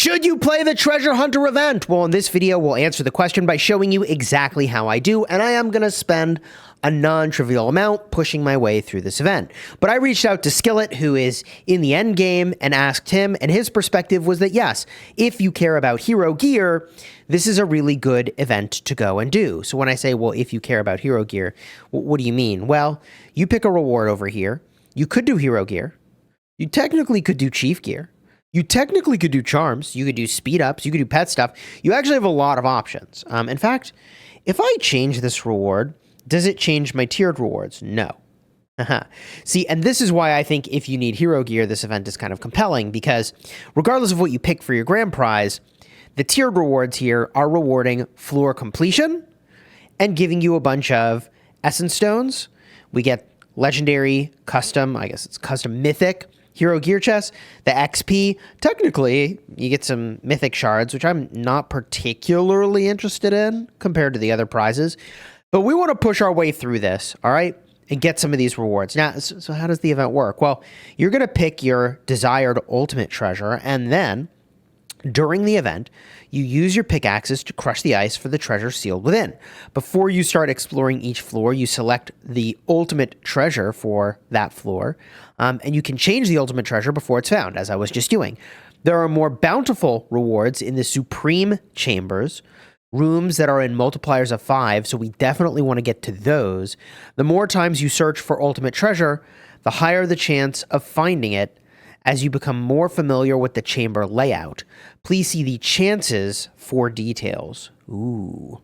Should you play the Treasure Hunter event? Well, in this video, we'll answer the question by showing you exactly how I do, and I am going to spend a non-trivial amount pushing my way through this event. But I reached out to Skillet, who is in the end game, and asked him, and his perspective was that yes, if you care about hero gear, this is a really good event to go and do. So when I say, well, if you care about hero gear, what do you mean? Well, you pick a reward over here. You could do hero gear. You technically could do chief gear. You technically could do charms, you could do speed ups, you could do pet stuff. You actually have a lot of options. In fact, if I change this reward, does it change my tiered rewards? No. See, and this is why I think if you need hero gear, this event is kind of compelling, because regardless of what you pick for your grand prize, the tiered rewards here are rewarding floor completion and giving you a bunch of essence stones. We get legendary, custom, I guess it's custom mythic, hero gear chest, the XP. Technically, you get some mythic shards, which I'm not particularly interested in compared to the other prizes. But we want to push our way through this, all right, and get some of these rewards. Now, so how does the event work? Well, you're going to pick your desired ultimate treasure, and then during the event, you use your pickaxes to crush the ice for the treasure sealed within. Before you start exploring each floor, you select the ultimate treasure for that floor, and you can change the ultimate treasure before it's found, as I was just doing. There are more bountiful rewards in the Supreme Chambers, rooms that are in multipliers of 5, so we definitely want to get to those. The more times you search for ultimate treasure, the higher the chance of finding it as you become more familiar with the chamber layout. Please see the chances for details. Ooh.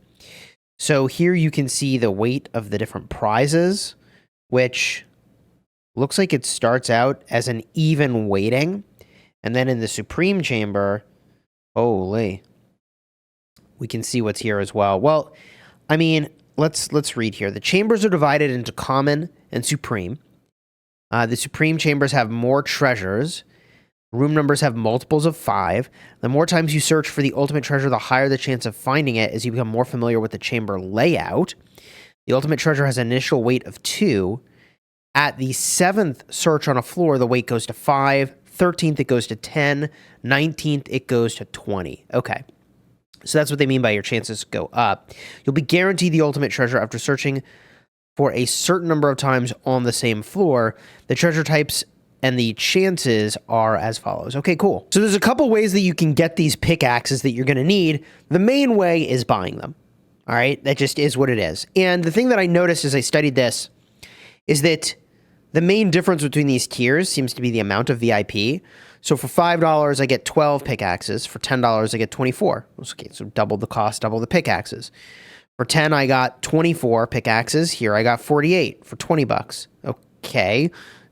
So here you can see the weight of the different prizes, which looks like it starts out as an even weighting. And then in the Supreme Chamber, holy, we can see what's here as well. Well, I mean, let's read here. The chambers are divided into common and supreme. The Supreme Chambers have more treasures. Room numbers have multiples of 5. The more times you search for the ultimate treasure, the higher the chance of finding it as you become more familiar with the chamber layout. The ultimate treasure has an initial weight of 2. At the 7th search on a floor, the weight goes to 5. 13th, it goes to 10. 19th, it goes to 20. Okay. So that's what they mean by your chances go up. You'll be guaranteed the ultimate treasure after searching for a certain number of times on the same floor. The treasure types and the chances are as follows. Okay, cool. So there's a couple ways that you can get these pickaxes that you're going to need. The main way is buying them. All right, that just is what it is. And the thing that I noticed as I studied this is that the main difference between these tiers seems to be the amount of VIP. So for $5, I get 12 pickaxes. For $10, I get 24. Okay, so double the cost, double the pickaxes. For 10, I got 24 pickaxes. Here, I got 48 for 20 bucks. Okay,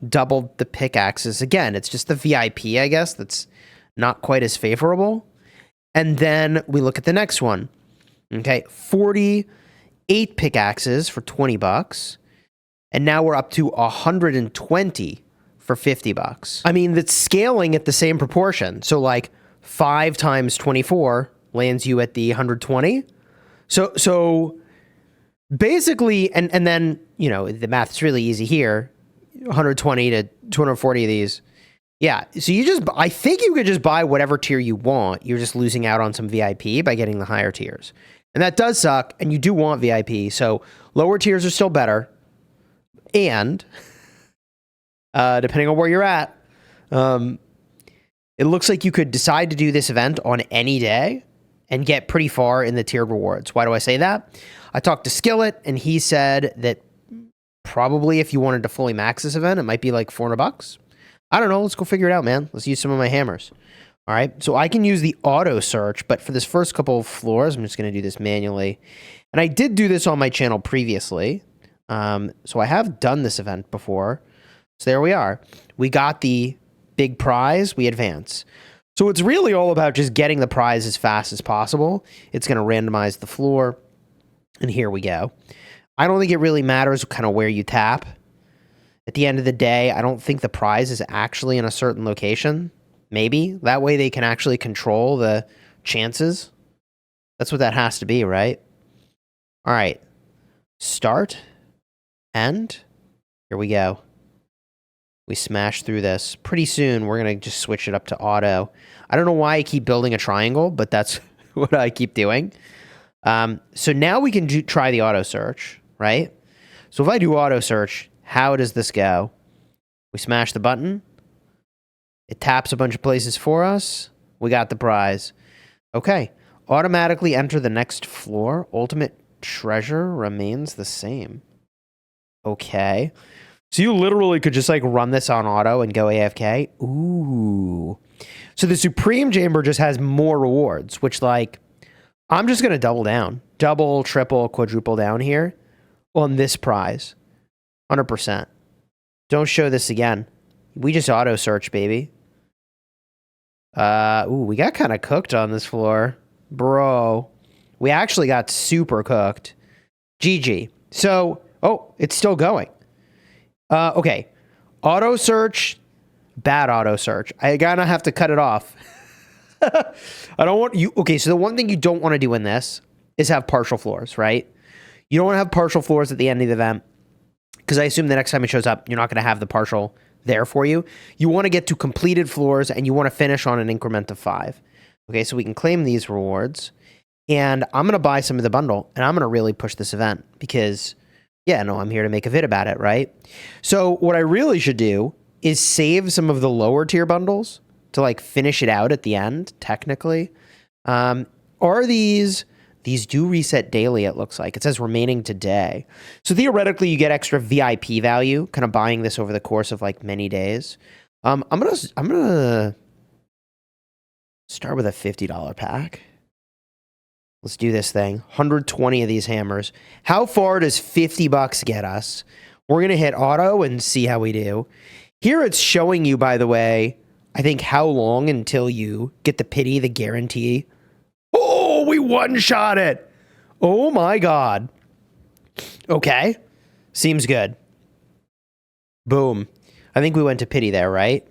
doubled the pickaxes. Again, it's just the VIP, I guess, that's not quite as favorable. And then we look at the next one. Okay, 48 pickaxes for 20 bucks. And now we're up to 120 for 50 bucks. I mean, that's scaling at the same proportion. So like 5 times 24 lands you at the 120. So basically, and then, you know, the math's really easy here. 120 to 240 of these. Yeah, so I think you could just buy whatever tier you want. You're just losing out on some VIP by getting the higher tiers. And that does suck, and you do want VIP, so lower tiers are still better. And, depending on where you're at, it looks like you could decide to do this event on any day and get pretty far in the tiered rewards. Why do I say that? I talked to Skillet, and he said that probably if you wanted to fully max this event, it might be like 400 bucks. I don't know. Let's go figure it out, man. Let's use some of my hammers. All right. So I can use the auto search, but for this first couple of floors, I'm just going to do this manually. And I did do this on my channel previously. So I have done this event before. So there we are. We got the big prize. We advance. So it's really all about just getting the prize as fast as possible. It's going to randomize the floor. And here we go. I don't think it really matters kind of where you tap. At the end of the day, I don't think the prize is actually in a certain location. Maybe. That way they can actually control the chances. That's what that has to be, right? All right. Start. End. Here we go. We smash through this. Pretty soon, we're going to just switch it up to auto. I don't know why I keep building a triangle, but that's what I keep doing. So now we can try the auto search, right? So if I do auto search, how does this go? We smash the button. It taps a bunch of places for us. We got the prize. Okay. Automatically enter the next floor. Ultimate treasure remains the same. Okay. So you literally could just like run this on auto and go AFK. Ooh. So the Supreme Chamber just has more rewards, which like, I'm just going to double down. Double, triple, quadruple down here on this prize. 100%. Don't show this again. We just auto search, baby. Ooh, we got kind of cooked on this floor. Bro. We actually got super cooked. GG. So, oh, it's still going. Okay. Auto search. Bad auto search. I gotta have to cut it off. I don't want you. Okay, so the one thing you don't want to do in this is have partial floors, right? You don't want to have partial floors at the end of the event because I assume the next time it shows up, you're not going to have the partial there for you. You want to get to completed floors and you want to finish on an increment of 5. Okay, so we can claim these rewards and I'm going to buy some of the bundle and I'm going to really push this event because, yeah, no, I'm here to make a vid about it, right? So what I really should do is save some of the lower tier bundles to like finish it out at the end, technically. Are these do reset daily, it looks like. It says remaining today. So theoretically, you get extra VIP value, kind of buying this over the course of like many days. I'm gonna start with a $50 pack. Let's do this thing. 120 of these hammers. How far does $50 get us? We're gonna hit auto and see how we do. Here it's showing you, by the way, I think how long until you get the pity, the guarantee. Oh, we one-shot it. Oh my God. Okay. Seems good. Boom. I think we went to pity there, right?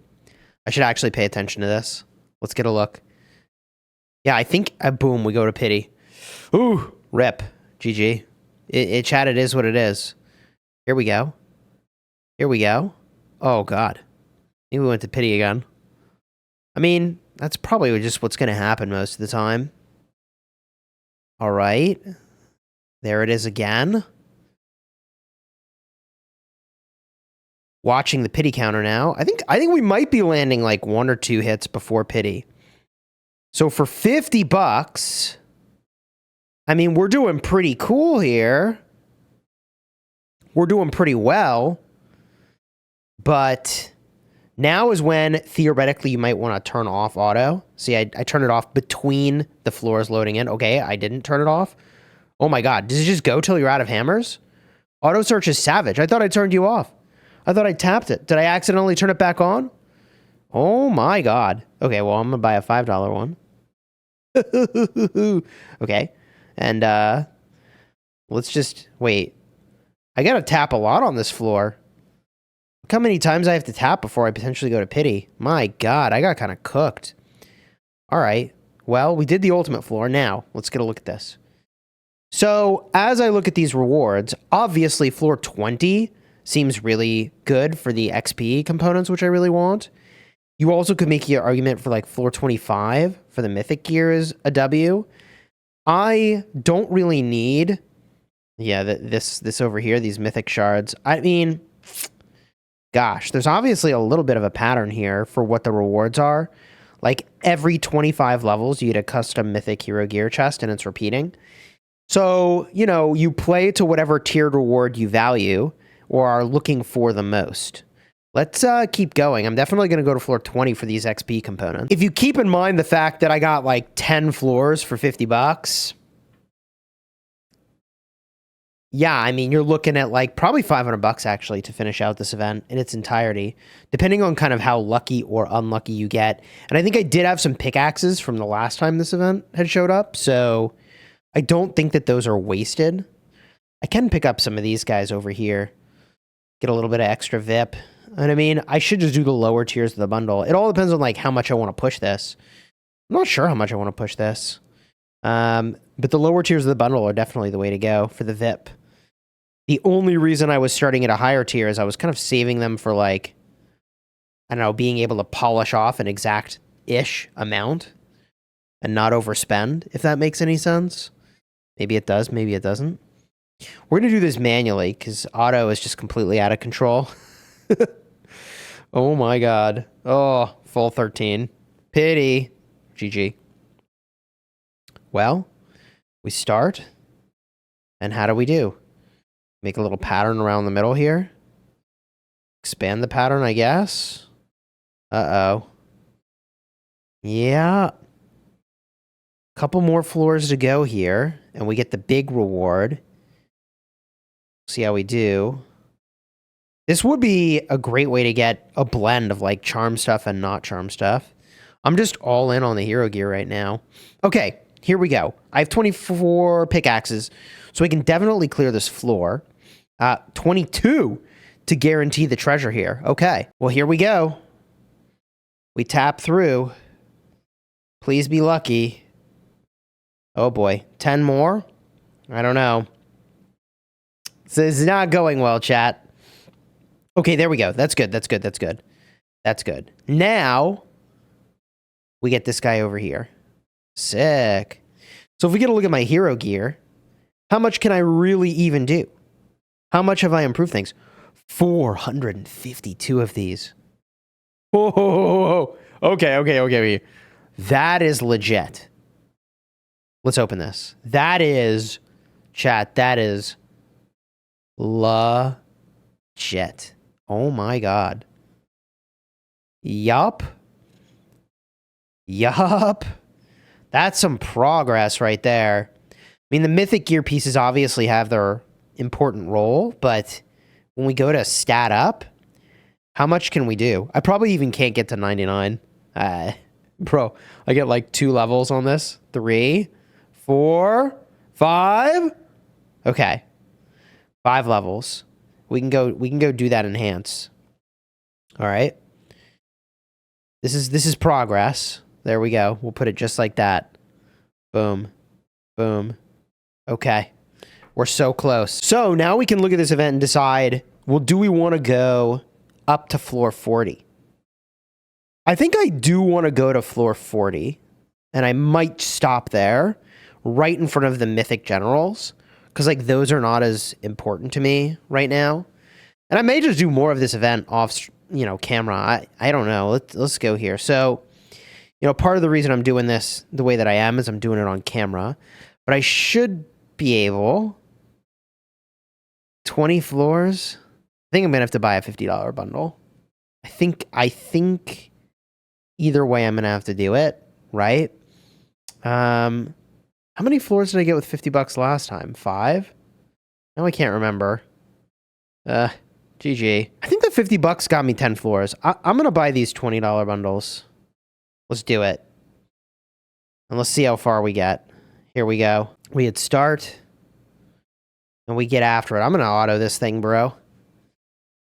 I should actually pay attention to this. Let's get a look. Yeah, I think, boom, we go to pity. Ooh, rip. GG. Chat, it is what it is. Here we go. Here we go. Oh, God. I think we went to pity again. I mean, that's probably just what's going to happen most of the time. All right. There it is again. Watching the pity counter now. I think we might be landing like 1 or 2 hits before pity. So for $50, I mean, we're doing pretty cool here. We're doing pretty well. But now is when, theoretically, you might want to turn off auto. See, I turned it off between the floors loading in. Okay, I didn't turn it off. Oh my God, does it just go till you're out of hammers? Auto search is savage. I thought I turned you off. I thought I tapped it. Did I accidentally turn it back on? Oh my God. Okay, well, I'm going to buy a $5 one. Okay, and let's just, wait. I got to tap a lot on this floor. Look how many times I have to tap before I potentially go to pity. My God, I got kind of cooked. All right. Well, we did the ultimate floor. Now, let's get a look at this. So, as I look at these rewards, obviously floor 20 seems really good for the XP components, which I really want. You also could make your argument for like floor 25 for the mythic gear is a W. I don't really need, yeah, this over here, these mythic shards. I mean, gosh, there's obviously a little bit of a pattern here for what the rewards are. Like every 25 levels, you get a custom mythic hero gear chest and it's repeating. So, you know, you play to whatever tiered reward you value or are looking for the most. Let's keep going. I'm definitely going to go to floor 20 for these XP components. If you keep in mind the fact that I got like 10 floors for $50, yeah, I mean, you're looking at like probably $500 actually to finish out this event in its entirety, depending on kind of how lucky or unlucky you get. And I think I did have some pickaxes from the last time this event had showed up, so I don't think that those are wasted. I can pick up some of these guys over here, get a little bit of extra VIP. And I mean, I should just do the lower tiers of the bundle. It all depends on like how much I want to push this. I'm not sure how much I want to push this. But the lower tiers of the bundle are definitely the way to go for the VIP. The only reason I was starting at a higher tier is I was kind of saving them for like I don't know, being able to polish off an exact-ish amount and not overspend, if that makes any sense. Maybe it does, maybe it doesn't. We're going to do this manually because auto is just completely out of control. Oh my god. Oh, full 13. Pity. GG. Well, we start. And how do we do? Make a little pattern around the middle here. Expand the pattern, I guess. Uh-oh. Yeah. Couple more floors to go here. And we get the big reward. See how we do. This would be a great way to get a blend of like charm stuff and not charm stuff. I'm just all in on the hero gear right now. Okay, here we go. I have 24 pickaxes, so we can definitely clear this floor. 22 to guarantee the treasure here. Okay, well, here we go. We tap through. Please be lucky. Oh boy, 10 more? I don't know. This is not going well, chat. Okay, there we go. That's good. That's good. That's good. That's good. Now, we get this guy over here. Sick. So if we get a look at my hero gear, how much can I really even do? How much have I improved things? 452 of these. Whoa. Okay. That is legit. Let's open this. That is, chat, that is legit. Oh my god. Yup. That's some progress right there. I mean, the mythic gear pieces obviously have their important role, but when we go to stat up, how much can we do? I probably even can't get to 99. Bro, I get like 2 levels on this. 3, 4, 5. Okay. 5 levels. We can go do that enhance. All right. This is progress. There we go. We'll put it just like that. Boom. Boom. Okay. We're so close. So now we can look at this event and decide, well, do we want to go up to floor 40? I think I do want to go to floor 40, and I might stop there, right in front of the mythic generals, because like those are not as important to me right now. And I may just do more of this event off, camera. I don't know. Let's go here. So, part of the reason I'm doing this the way that I am is I'm doing it on camera, but I should be able. 20 floors. I think I'm gonna have to buy a $50 bundle. I think either way I'm gonna have to do it, right? How many floors did I get with $50 last time? 5? No, I can't remember. GG. I think the $50 got me 10 floors. I'm gonna buy these $20 bundles. Let's do it. And let's see how far we get. Here we go. We hit start. And we get after it. I'm gonna auto this thing, bro.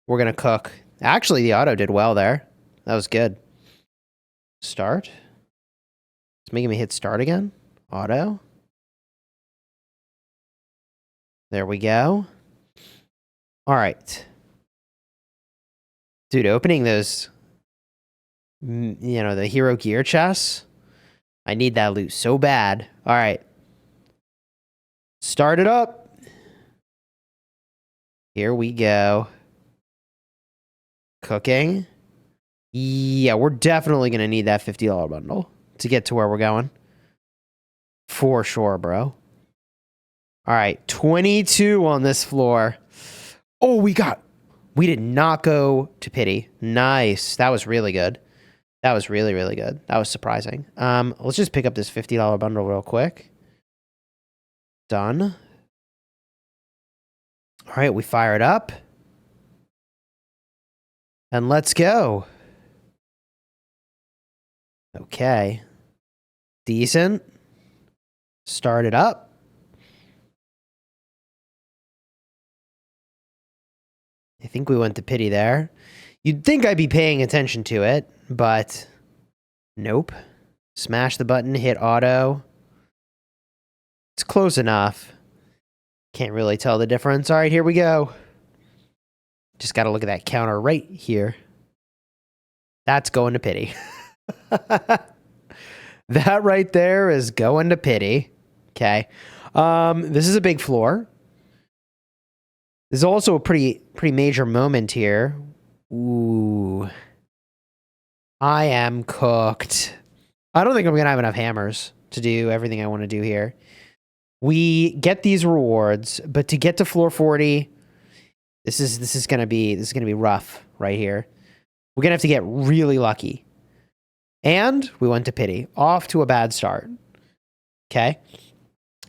We're gonna cook. Actually, the auto did well there. That was good. Start. It's making me hit start again. Auto. There we go. All right. Dude, opening those, the hero gear chests. I need that loot so bad. All right. Start it up. Here we go. Cooking. Yeah, we're definitely going to need that $50 bundle to get to where we're going. For sure, bro. All right, 22 on this floor. Oh, we did not go to pity. Nice. That was really good. That was really, really good. That was surprising. Let's just pick up this $50 bundle real quick. Done. All right, we fire it up. And let's go. Okay. Decent. Start it up. I think we went to pity there. You'd think I'd be paying attention to it, but nope. Smash the button, hit auto. It's close enough. Can't really tell the difference. All right, here we go. Just got to look at that counter right here. That's going to pity. That right there is going to pity. Okay. This is a big floor. There's also a pretty major moment here. Ooh. I am cooked. I don't think I'm going to have enough hammers to do everything I want to do here. We get these rewards, but to get to floor 40, this is going to be rough right here. We're going to have to get really lucky. And we went to pity. Off to a bad start. Okay.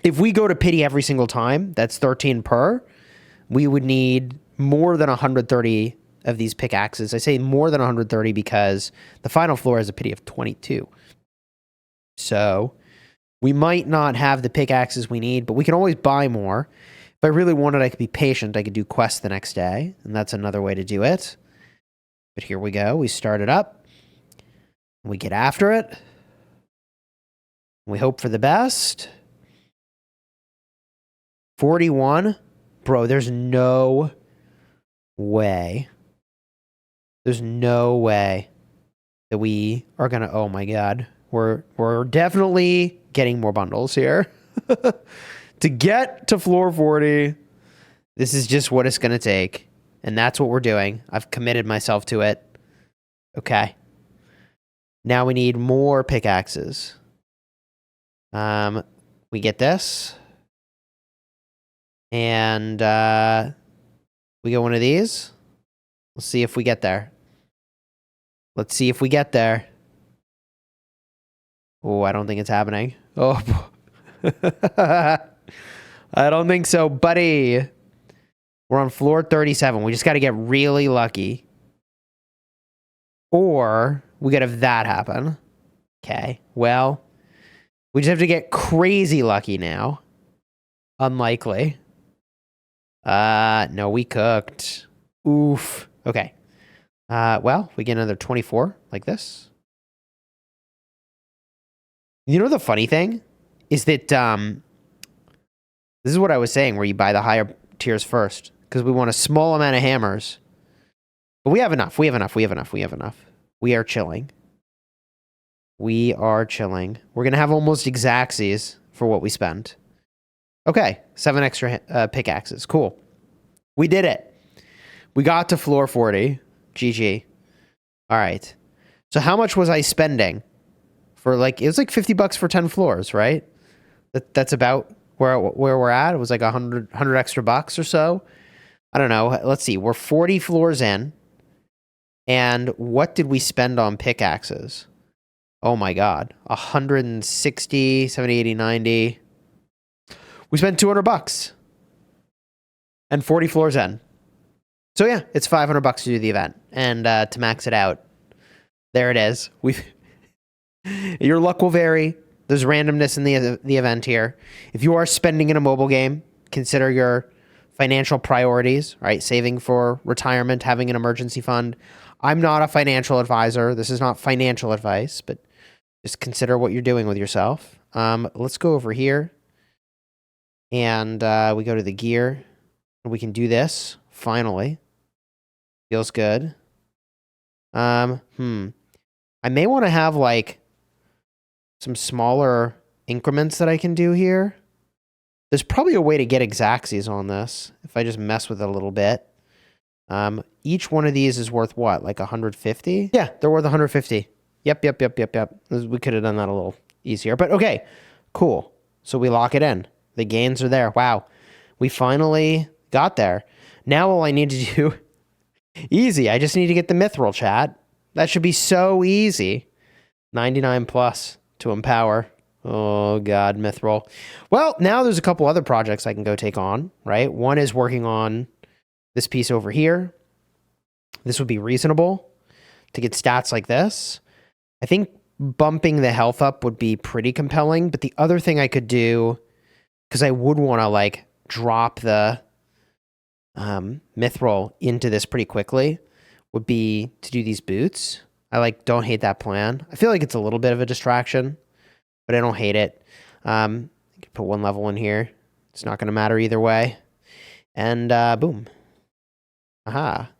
If we go to pity every single time, that's 13 per, we would need more than 130 of these pickaxes. I say more than 130 because the final floor has a pity of 22. So we might not have the pickaxes we need, but we can always buy more. If I really wanted, I could be patient. I could do quests the next day, and that's another way to do it. But here we go. We start it up. We get after it. We hope for the best. 41. Bro, there's no way. There's no way that we are going to... Oh, my God. We're definitely getting more bundles here. To get to floor 40, this is just what it's going to take. And that's what we're doing. I've committed myself to it. Okay. Now we need more pickaxes. We get this. And we get one of these. Let's see if we get there. Let's see if we get there. Oh, I don't think it's happening. Oh, I don't think so, buddy. We're on floor 37. We just got to get really lucky. Or we got to have that happen. Okay, well, we just have to get crazy lucky now. Unlikely. No, we cooked. Oof. Okay. Well, we get another 24 like this. You know the funny thing is that this is what I was saying, where you buy the higher tiers first because we want a small amount of hammers. But we have enough. We have enough. We have enough. We have enough. We are chilling. We are chilling. We're going to have almost exactsies for what we spent. Okay. 7 extra pickaxes. Cool. We did it. We got to floor 40. GG. All right. So how much was I spending? For like, it was like $50 for 10 floors, right? That's about where we're at. It was like 100 extra bucks or so. I don't know. Let's see. We're 40 floors in. And what did we spend on pickaxes? Oh my God. 160, 70, 80, 90. We spent $200. And 40 floors in. So yeah, it's $500 to do the event. And to max it out. There it is. Your luck will vary. There's randomness in the event here. If you are spending in a mobile game, consider your financial priorities, right? Saving for retirement, having an emergency fund. I'm not a financial advisor. This is not financial advice, but just consider what you're doing with yourself. Let's go over here. And we go to the gear. We can do this, finally. Feels good. I may want to have, like, some smaller increments that I can do here. There's probably a way to get exactsies on this if I just mess with it a little bit. Each one of these is worth what? Like 150? Yeah, they're worth 150. Yep. We could have done that a little easier, but okay, cool. So we lock it in. The gains are there. Wow. We finally got there. Now all I need to do, easy. I just need to get the mithril, chat. That should be so easy. 99 plus to empower. Oh God, mithril. Well, now there's a couple other projects I can go take on, right? One is working on this piece over here. This would be reasonable to get stats like this. I think bumping the health up would be pretty compelling, but the other thing I could do, because I would want to like drop the mithril into this pretty quickly, would be to do these boots. I don't hate that plan. I feel like it's a little bit of a distraction, but I don't hate it. I could put one level in here. It's not going to matter either way. And boom. Aha.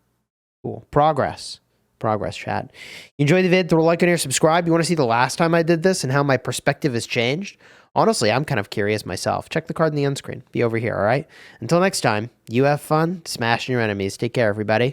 Cool. Progress. Progress, chat. You enjoyed the vid? Throw a like on here, subscribe. You want to see the last time I did this and how my perspective has changed? Honestly, I'm kind of curious myself. Check the card in the end screen. Be over here, all right? Until next time, you have fun smashing your enemies. Take care, everybody.